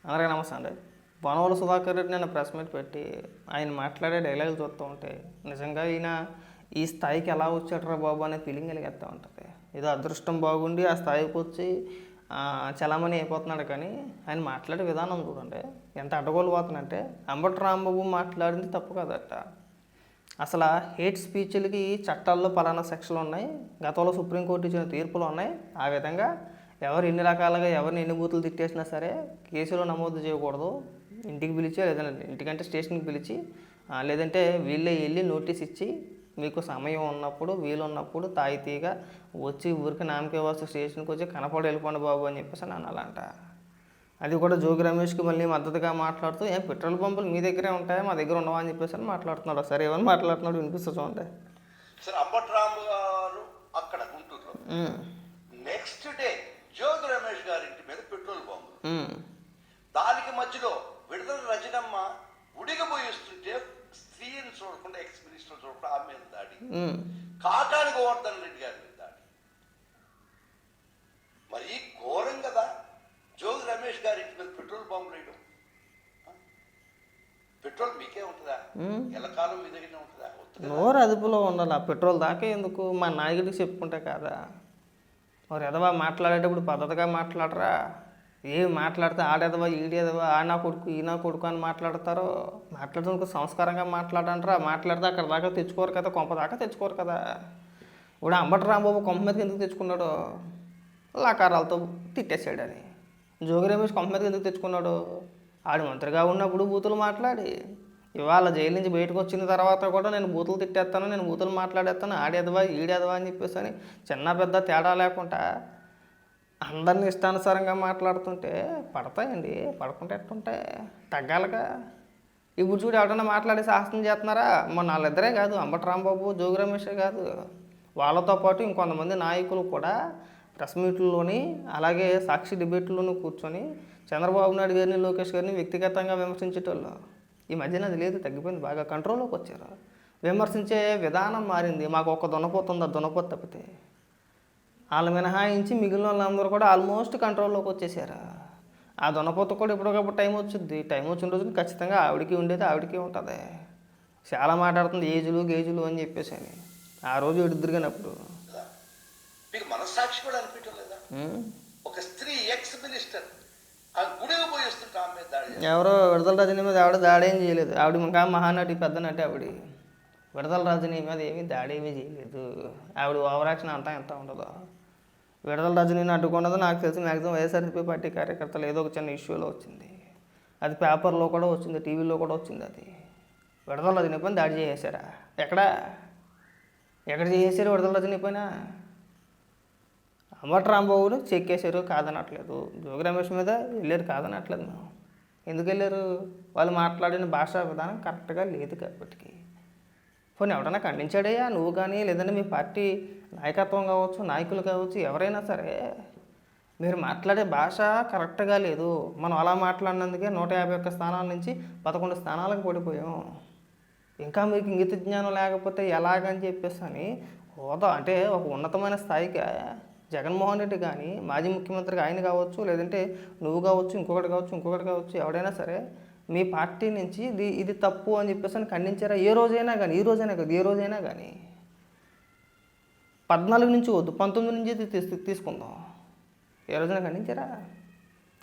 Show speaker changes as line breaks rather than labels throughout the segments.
అందరికీ నమస్తే అండి. బొనవల సుధాకర్ రెడ్డి నిన్న ప్రెస్ మీట్ పెట్టి ఆయన మాట్లాడే డైలాగులు చూస్తూ ఉంటే నిజంగా ఈయన ఈ స్థాయికి ఎలా వచ్చాడరా బాబు అనే ఫీలింగ్ కలిగేస్తూ ఉంటుంది. ఏదో అదృష్టం బాగుండి ఆ స్థాయికి వచ్చి చలామణి అయిపోతున్నాడు. కానీ ఆయన మాట్లాడే విధానం చూడండి ఎంత అడ్డగోలు పోతుందంటే, అంబటి రాంబాబు మాట్లాడింది తప్పు కదట. అసలు హేట్ స్పీచ్లకి చట్టాల్లో పలానా సెక్షన్లు ఉన్నాయి, గతంలో సుప్రీంకోర్టు ఇచ్చిన తీర్పులు ఉన్నాయి. ఆ విధంగా ఎవరు ఎన్ని రకాలుగా ఎవరిని ఎన్ని బూతులు తిట్టేసినా సరే కేసులో నమోదు చేయకూడదు. ఇంటికి పిలిచి లేదంటే ఇంటికంటే స్టేషన్కి పిలిచి లేదంటే వీళ్ళే వెళ్ళి నోటీస్ ఇచ్చి మీకు సమయం ఉన్నప్పుడు వీలు ఉన్నప్పుడు తాయితీగా వచ్చి ఊరికి నామకే వస్తు స్టేషన్కి వచ్చి కనపడి వెళ్ళిపోండి బాబు అని చెప్పేసి అని అనాలంట. అది కూడా జోగి రమేష్కి మళ్ళీ మద్దతుగా మాట్లాడుతూ పెట్రోల్ పంపులు మీ దగ్గరే ఉంటాయి మా దగ్గర ఉండవా అని చెప్పేసి అని మాట్లాడుతున్నాడు. సరే ఏమని మాట్లాడుతున్నాడు వినిపిస్తుంది చూడండి.
సార్ అంబటి రాంబు గారు అక్కడ గుంటూరులో నెక్స్ట్ డే జోగి రమేష్ గారి ఇంటి మీద పెట్రోల్ బాంబు, దానికి మధ్యలో విడుదల రజనమ్మ ఉడిగబోయిస్తుంటే స్త్రీని చూడకుండా ఎక్స్ మినిస్టర్ చూడకుండా ఆమె మీద దాడి, కాకాని గోవర్ధన్ రెడ్డి గారి మీద దాడి. మరి ఘోరం కదా జోగి రమేష్ గారి ఇంటి మీద పెట్రోల్ బాంబులు వేయడం. పెట్రోల్ మీకే ఉంటుందా? ఎల్లకాలం మీ దగ్గరనే ఉంటుందా?
నోరు అదుపులో ఉండాలి. ఆ పెట్రోల్ దాకా ఎందుకు మా నాయకుడికి చెప్పుకుంటే కాదా? మరి ఎదవా మాట్లాడేటప్పుడు పద్ధతిగా మాట్లాడరా? ఏమి మాట్లాడితే ఆడెదవా ఈడేదవా ఆనా కొడుకు ఈనా కొడుకు అని మాట్లాడతారో మాట్లాడడానికి సంస్కారంగా మాట్లాడంటారా? మాట్లాడితే అక్కడ దాకా తెచ్చుకోరు కదా, కొంప దాకా తెచ్చుకోరు కదా. ఇప్పుడు అంబటి రాంబాబు కొంప మీదకి ఎందుకు తెచ్చుకున్నాడు? లాకారాలతో తిట్టేసాడని. జోగి రమేష్ కొంప మీదకి ఎందుకు తెచ్చుకున్నాడు? ఆడు మంత్రిగా ఉన్నప్పుడు బూతులు మాట్లాడి ఇవాళ జైలు నుంచి బయటకు వచ్చిన తర్వాత కూడా నేను బూతులు తిట్టేస్తాను, నేను బూతులు మాట్లాడేస్తాను, ఆడేదవా ఈడేదవా అని చెప్పేసి అని చిన్న పెద్ద తేడా లేకుండా అందరినీ ఇష్టానుసారంగా మాట్లాడుతుంటే పడతాయండి. పడకుంటే ఎట్టుంటాయి? తగ్గాలిగా. ఇప్పుడు చూడు ఎవడన్నా మాట్లాడి సాహసం చేస్తున్నారా? మొన్న వాళ్ళిద్దరే కాదు, అంబటి రాంబాబు జోగి రమేషే కాదు, వాళ్ళతో పాటు ఇంకొంతమంది నాయకులు కూడా ప్రెస్ మీట్లలోని అలాగే సాక్షి డిబేట్లోనూ కూర్చొని చంద్రబాబు నాయుడు గారిని లోకేష్ గారిని వ్యక్తిగతంగా విమర్శించేటోళ్ళు. ఈ మధ్యన అది లేదు, తగ్గిపోయింది, బాగా కంట్రోల్లోకి వచ్చారు. విమర్శించే విధానం మారింది. మాకు ఒక దున్నపోతుంది, ఆ దున్నపోతు తప్పితే వాళ్ళు మినహాయించి మిగిలిన వాళ్ళందరూ కూడా ఆల్మోస్ట్ కంట్రోల్లోకి వచ్చేసారు. ఆ దున్నపోతు కూడా ఎప్పటికప్పుడు టైం వచ్చింది. టైం వచ్చిన రోజున ఖచ్చితంగా ఆవిడకి ఉండేది ఆవిడకి ఉంటుంది. చాలా మాట్లాడుతుంది ఏజులు గేజులు అని చెప్పేసి అని. ఆ రోజు ఎడుద్దురుగానప్పుడు
మీకు మనస్సాక్షి కూడా అనిపించడం లేదా? ఒక స్త్రీ ఎక్స్ మినిస్టర్ ఆ గుడికి పోయి వస్తుంటే ఆమె మీద దాడి.
ఎవరో విడుదల రజనీ మీద ఆవిడ దాడేం చేయలేదు. ఆవిడ ఇంకా మహానటి పెద్ద నటి ఆవిడ. విడుదల రజనీ మీద ఏమీ దాడి ఏమీ చేయలేదు. ఆవిడ ఓవరాక్షన్ అంతా ఎంత ఉండదు. విడుదల రజనీని అడ్డుకున్నది నాకు తెలిసి మ్యాక్సిమం వైఎస్ఆర్సీపీ పార్టీ కార్యకర్తలు ఏదో ఒక చిన్న ఇష్యూలో వచ్చింది. అది పేపర్లో కూడా వచ్చింది, టీవీలో కూడా వచ్చింది. అది విడుదల రజనీ పైన దాడి చేసేసారా? ఎక్కడ చేసేసారు విడుదల రజనీ పైన? అంబటి రాంబాబుని చెక్కేశారు కాదనట్లేదు, జోగి రమేష్ మీద వెళ్ళారు కాదనట్లేదు. మేము ఎందుకు వెళ్ళారు? వాళ్ళు మాట్లాడిన భాషా విధానం కరెక్ట్గా లేదు కాబట్టి. పోనీ ఎవడన్నా ఖండించాడయ్యా నువ్వు కానీ, లేదంటే మీ పార్టీ నాయకత్వం కావచ్చు, నాయకులు కావచ్చు, ఎవరైనా సరే మీరు మాట్లాడే భాష కరెక్ట్గా లేదు, మనం అలా మాట్లాడినందుకే 151 స్థానాల నుంచి 11 స్థానాలకు పడిపోయాం, ఇంకా మీకు ఇంగిత జ్ఞానం లేకపోతే ఎలాగని చెప్పేసి అని హోదా అంటే ఒక ఉన్నతమైన స్థాయికి జగన్మోహన్ రెడ్డి కానీ, మాజీ ముఖ్యమంత్రిగా ఆయన కావచ్చు, లేదంటే నువ్వు కావచ్చు, ఇంకొకటి కావచ్చు, ఎవడైనా సరే మీ పార్టీ నుంచి ఇది తప్పు అని చెప్పేసి అని ఖండించారా? ఏ రోజైనా కానీ, ఈ రోజైనా కాదు, ఏ రోజైనా కానీ. 14 నుంచి వద్దు, 19 నుంచి తీసుకుందాం. ఏ రోజైనా ఖండించారా?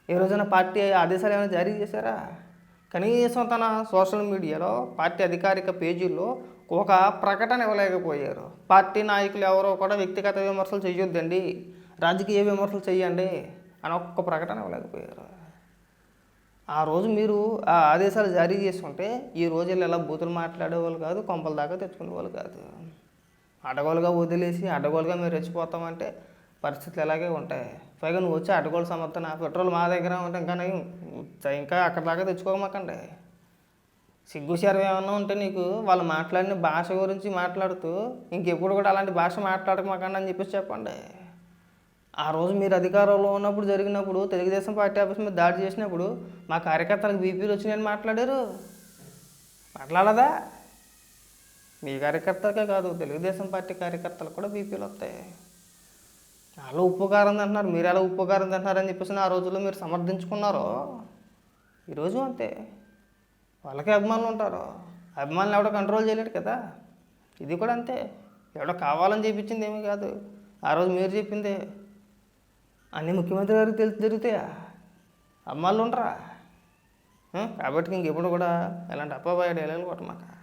ఏ రోజైనా పార్టీ ఆదేశాలు ఏమైనా జారీ చేశారా? కనీసం తన సోషల్ మీడియాలో పార్టీ అధికారిక పేజీల్లో ఒక ప్రకటన ఇవ్వలేకపోయారు. పార్టీ నాయకులు ఎవరో కూడా వ్యక్తిగత విమర్శలు చేయొద్దండి, రాజకీయ విమర్శలు చేయండి అని ఒక్క ప్రకటన ఇవ్వలేకపోయారు. ఆ రోజు మీరు ఆ ఆదేశాలు జారీ చేసుకుంటే ఈ రోజు ఇలా బూతులు మాట్లాడేవాళ్ళు కాదు, కొంపల దాకా తెచ్చుకునే వాళ్ళు కాదు. అడగోలుగా వదిలేసి అడగోలుగా మీరు రెచ్చిపోతామంటే పరిస్థితులు ఎలాగే ఉంటాయి. పైగా నువ్వు వచ్చి అడగోలు సమర్థన పెట్రోల్ మా దగ్గర ఉంటే ఇంకా అక్కడ దాకా తెచ్చుకోమాకండి. సిగ్గుశారం ఏమన్నా ఉంటే నీకు వాళ్ళు మాట్లాడిన భాష గురించి మాట్లాడుతూ ఇంకెప్పుడు కూడా అలాంటి భాష మాట్లాడకమాకండి అని చెప్పేసి చెప్పండి. ఆ రోజు మీరు అధికారంలో ఉన్నప్పుడు జరిగినప్పుడు తెలుగుదేశం పార్టీ ఆఫీస్ మీద దాడి చేసినప్పుడు మా కార్యకర్తలకు బీపీలు వచ్చినాయని మాట్లాడారు, మాట్లాడదా? మీ కార్యకర్తలకే కాదు, తెలుగుదేశం పార్టీ కార్యకర్తలకు కూడా బీపీలు వస్తాయి. వాళ్ళు ఉప్పు కారం తింటున్నారు, మీరు ఎలా ఉప్పు కారం తింటున్నారని చెప్పేసి ఆ రోజుల్లో మీరు సమర్థించుకున్నారో ఈరోజు అంతే, వాళ్ళకే అభిమానులు ఉంటారు. అభిమానులు ఎవడో కంట్రోల్ చేయలేడు కదా. ఇది కూడా అంతే, ఎవడో కావాలని చేయించింది ఏమీ కాదు. ఆ రోజు మీరు చెప్పిందే అన్నీ ముఖ్యమంత్రి గారికి తెలిసి జరుగుతాయా? అభిమానులు ఉండరా? కాబట్టి ఇంకెప్పుడు కూడా ఇలాంటి అప్పబాయ డైలాగులు కొట్టమాక.